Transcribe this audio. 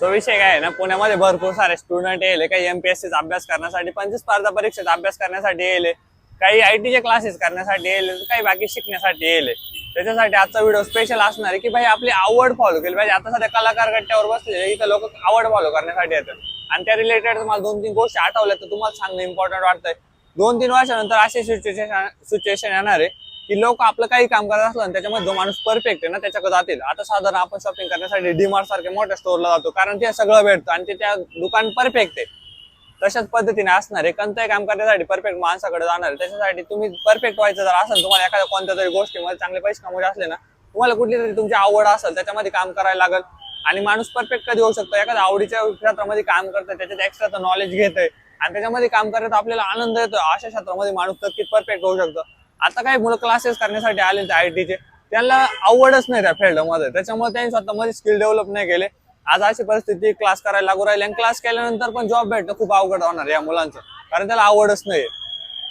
तो विषय काय आहे ना, पुण्यामध्ये भरपूर सारे स्टुडंट येले, काही एमपीएससीचा अभ्यास करण्यासाठी, पंच स्पर्धा परीक्षेचा अभ्यास करण्यासाठी येले, काही आयटीचे क्लासेस करण्यासाठी येले, काही बाकी शिकण्यासाठी येले. त्याच्यासाठी आजचा व्हिडिओ स्पेशल असणार आहे की भाई आपली आवड फॉलो केली पाहिजे. आता सध्या कलाकार गट्ट्यावर बसले, इथं लोक आवड फॉलो करण्यासाठी येतात. आणि त्या रिलेटेड तुम्हाला 2-3 गोष्टी आठवल्या तर तुम्हाला सांगणं इम्पॉर्टंट वाटतंय. 2-3 वर्षानंतर अशी सिच्युएशन येणार आहे की लोक आपलं काही काम करत असलं आणि त्याच्यामध्ये जो माणूस परफेक्ट आहे ना त्याच्याकडे जातील. आता साधारण आपण शॉपिंग करण्यासाठी डीमार्ट सारख्या मोठ्या स्टोअरला जातो, कारण ते सगळं भेटतं आणि ते त्या दुकान परफेक्ट आहे. तशाच पद्धतीने असणार आहे, कोणतंही काम करण्यासाठी परफेक्ट माणसाकडे जाणार आहे. त्याच्यासाठी तुम्ही परफेक्ट व्हायचं जर असेल, तुम्हाला एखाद्या कोणत्या तरी गोष्टीमध्ये चांगले पैसे कमवायचे असले ना, तुम्हाला कुठली तरी तुमची आवड असेल त्याच्यामध्ये काम करायला लागेल. आणि माणूस परफेक्ट कधी होऊ शकतो, एखाद्या आवडीच्या क्षेत्रामध्ये काम करतोय, त्याच्यात एक्स्ट्राचं नॉलेज घेतोय आणि त्याच्यामध्ये काम करत आपल्याला आनंद येतो, अशा क्षेत्रामध्ये माणूस नक्कीच परफेक्ट होऊ शकतो. आता काही मुलं क्लासेस करण्यासाठी आले आयटीचे, त्यांना आवडच नाही त्या फील्डमध्ये, त्याच्यामुळे त्यांनी स्वतःमध्ये स्किल डेव्हलप नाही केले. आज अशी परिस्थिती, क्लास करायला लागू राहिली आणि क्लास केल्यानंतर पण जॉब भेटणं खूप अवघड होणार या मुलांचं, कारण त्याला आवडच नाही.